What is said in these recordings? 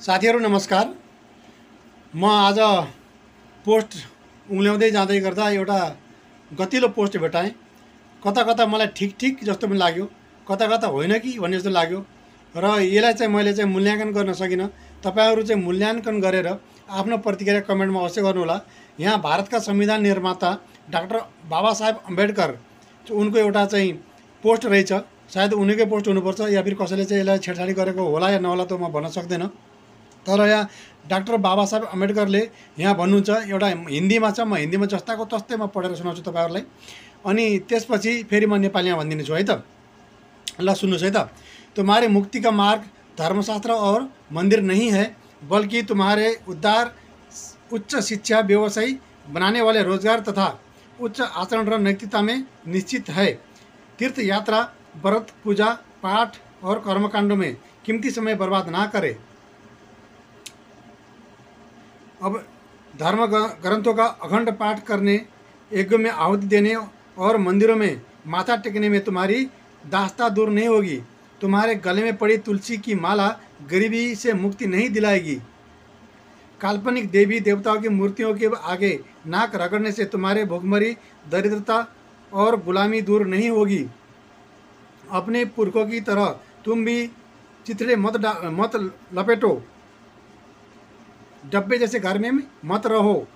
साथीहरू नमस्कार। म आज पोस्ट उम्ल्याउँदै जाँदै गर्दा एउटा गतिलो पोस्ट भेटाएँ। कता कता मलाई ठिक जस्तो पनि लाग्यो, कता कता होइन कि भन्ने जस्तो लाग्यो र यसलाई चाहिँ मैले चाहिँ मूल्याङ्कन गर्न सकिनँ। तपाईँहरू चाहिँ मूल्याङ्कन गरेर आफ्नो प्रतिक्रिया कमेन्टमा अवश्य गर्नुहोला। यहाँ भारतका संविधान निर्माता डाक्टर बाबासाहेब अम्बेडकर उनको एउटा चाहिँ पोस्ट रहेछ। सायद उनीकै पोस्ट हुनुपर्छ या फिर कसैले चाहिँ यसलाई छेडछाडी गरेको होला या नहोला त म भन्न सक्दैन। तर यहाँ डाक्टर बाबासाहेब अम्बेडकरले यहाँ भन्नुहुन्छ, एउटा हिन्दीमा छ, म हिन्दीमा जस्ताको तस्तै म पढेर सुनाउँछु तपाईँहरूलाई। अनि त्यसपछि फेरि म नेपालीमा भनिदिनेछु है त। ल सुन्नुहोस् है त। तुम्हारे मुक्ति का मार्ग धर्मशास्त्र और मंदिर नहीं है, बल्कि तुम्हारे उद्धार उच्च शिक्षा व्यवसाय बनाने वाले रोजगार तथा उच्च आचरण र नैतिकता में निश्चित है। तीर्थ यात्रा, व्रत, पूजा पाठ और कर्मकांडों में कीमती समय बर्बाद ना करे। अब धर्म ग्रंथों का अखंड पाठ करने, यज्ञों में आहुति देने और मंदिरों में माथा टेकने में तुम्हारी दास्ता दूर नहीं होगी। तुम्हारे गले में पड़ी तुलसी की माला गरीबी से मुक्ति नहीं दिलाएगी। काल्पनिक देवी देवताओं की मूर्तियों के आगे नाक रगड़ने से तुम्हारे भुखमरी, दरिद्रता और गुलामी दूर नहीं होगी। अपने पुरखों की तरह तुम भी चिथड़े मत लपेटो, डब्बे जैसे घर में मत रहो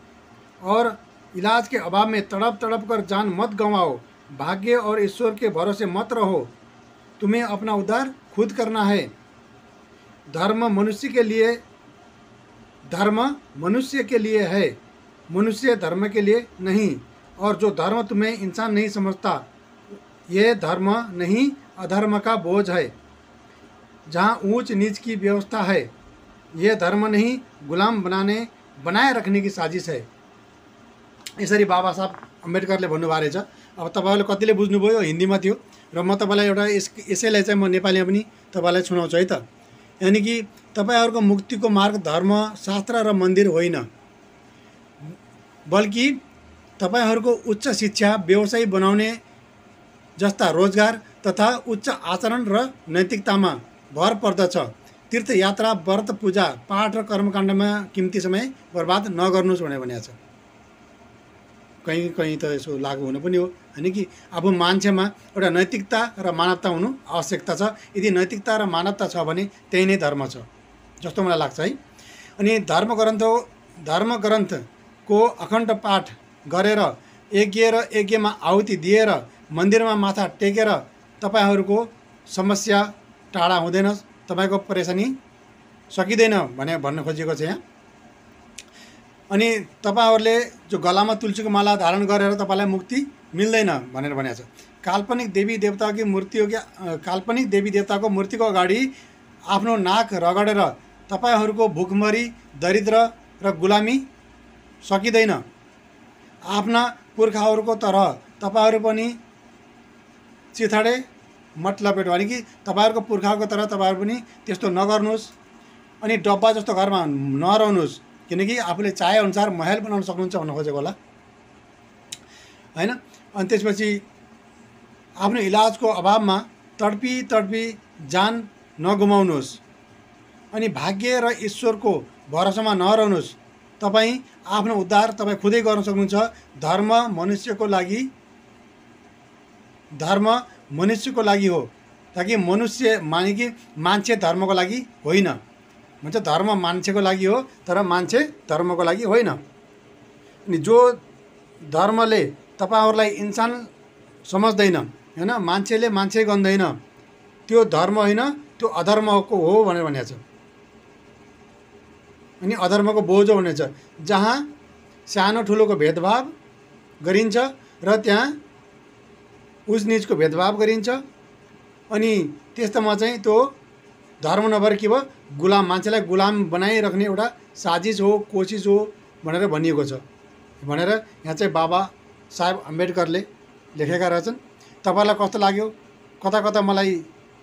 और इलाज के अभाव में तड़प तड़प कर जान मत गंवाओ। भाग्य और ईश्वर के भरोसे मत रहो, तुम्हें अपना उद्धार खुद करना है। धर्म मनुष्य के लिए है, मनुष्य धर्म के लिए नहीं। और जो धर्म तुम्हें इंसान नहीं समझता, यह धर्म नहीं अधर्म का बोझ है। जहाँ ऊंच नीच की व्यवस्था है, यह धर्म नहीं गुलाम बनाए रखने की साजिश है। यसरी बाबासाहेब अम्बेडकरले भन्नुभएको रहेछ। अब तपाईँहरूले कतिले बुझ्नुभयो, हिन्दीमा थियो र म तपाईँलाई एउटा यसैलाई चाहिँ म नेपालीमा पनि तपाईँलाई सुनाउँछु है त। यानि कि तपाईँहरूको मुक्तिको मार्ग धर्म शास्त्र र मन्दिर होइन, बल्कि तपाईँहरूको उच्च शिक्षा व्यवसाय बनाउने जस्ता रोजगार तथा उच्च आचरण र नैतिकतामा भर पर्दछ। तीर्थ यात्रा, व्रत, पूजा पाठ र कर्मकाण्डमा किम्ती समय बर्बाद नगर्नुहोस् भनेर भनेको छ। कहीँ कहीँ त यसो लागु हुनु पनि हो, होइन कि आफू मान्छेमा एउटा नैतिकता र मानवता हुनु आवश्यकता छ। यदि नैतिकता र मानवता छ भने त्यही नै धर्म छ जस्तो मलाई लाग्छ है। अनि धर्म ग्रन्थको अखण्ड पाठ गरेर, यज्ञमा आहुति दिएर, मन्दिरमा माथा टेकेर तपाईँहरूको समस्या टाढा हुँदैन, तपाईँको परेशानी सकिँदैन भन्न खोजिएको छ यहाँ। अनि तपाईँहरूले जो गलामा तुलसीको माला धारण गरेर तपाईँलाई मुक्ति मिल्दैन भनेर भनेको छ। काल्पनिक देवी देवताको मूर्तिको अगाडि आफ्नो नाक रगडेर तपाईँहरूको भुखमरी, दरिद्र र गुलामी सकिँदैन। आफ्ना पुर्खाहरूको तरह तपाईँहरू पनि चिथडे मत लपेटो, भने कि तपाईँहरूको पुर्खाको तरह तपाईँहरू पनि त्यस्तो नगर्नुहोस्। अनि डब्बा जस्तो घरमा नरहनुहोस्, किनकि आफूले चाहेअनुसार महल बनाउन सक्नुहुन्छ भन्न खोजेको होला, होइन। अनि त्यसपछि आफ्नो इलाजको अभावमा तडपी जान नगुमाउनुहोस्। अनि भाग्य र ईश्वरको भरोसामा नरहनुहोस्। तपाईँ आफ्नो उद्धार तपाईँ खुदै गर्न सक्नुहुन्छ। धर्म मनुष्यको लागि हो, ताकि मान्छे धर्मको लागि होइन। भन्छ धर्म मान्छेको लागि हो, तर मान्छे धर्मको लागि होइन। अनि जो धर्मले तपाईँहरूलाई इन्सान समझ्दैन, होइन, मान्छेले मान्छे गन्दैन, त्यो धर्म होइन, त्यो अधर्मको हो भनेर भनेको छ। अनि अधर्मको बोझो भनेको छ। जहाँ सानो ठुलोको भेदभाव गरिन्छ र त्यहाँ उच निचको भेदभाव गरिन्छ। अनि त्यस्तोमा चाहिँ त्यो धर्म नभएर के भयो, मान्छेलाई गुलाम बनाइराख्ने एउटा साजिस हो, कोसिस हो भनेर भनिएको छ भनेर यहाँ चाहिँ बाबा साहेब अम्बेडकरले लेखेका रहेछन्। तपाईँलाई कस्तो लाग्यो? कता कता मलाई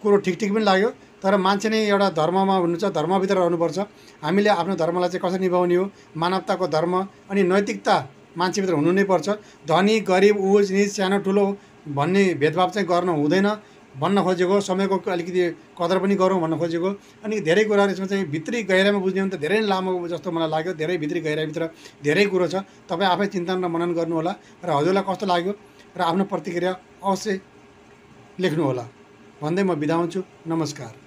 कुरो ठिक पनि लाग्यो, तर मान्छे नै एउटा धर्ममा हुनुहुन्छ, धर्मभित्र रहनुपर्छ। हामीले आफ्नो धर्मलाई चाहिँ कसरी निभाउने हो, मानवताको धर्म अनि नैतिकता मान्छेभित्र हुनु नै पर्छ। धनी गरिब, उच निच, सानो ठुलो भन्ने भेदभाव चाहिँ गर्न हुँदैन। भन्न खोजेको, समयको अलिकति कदर पनि गरौँ भन्न खोजेको। अनि धेरै कुराहरू यसमा चाहिँ भित्री गहिराइमा बुझ्ने हो भने त धेरै लामो जस्तो मलाई लाग्यो, धेरै भित्री गहिराइभित्र धेरै कुरो छ। तपाईँ आफै चिन्तन र मनन गर्नुहोला र हजुरलाई कस्तो लाग्यो र आफ्नो प्रतिक्रिया अवश्य लेख्नुहोला भन्दै म बिदा हुन्छु। नमस्कार।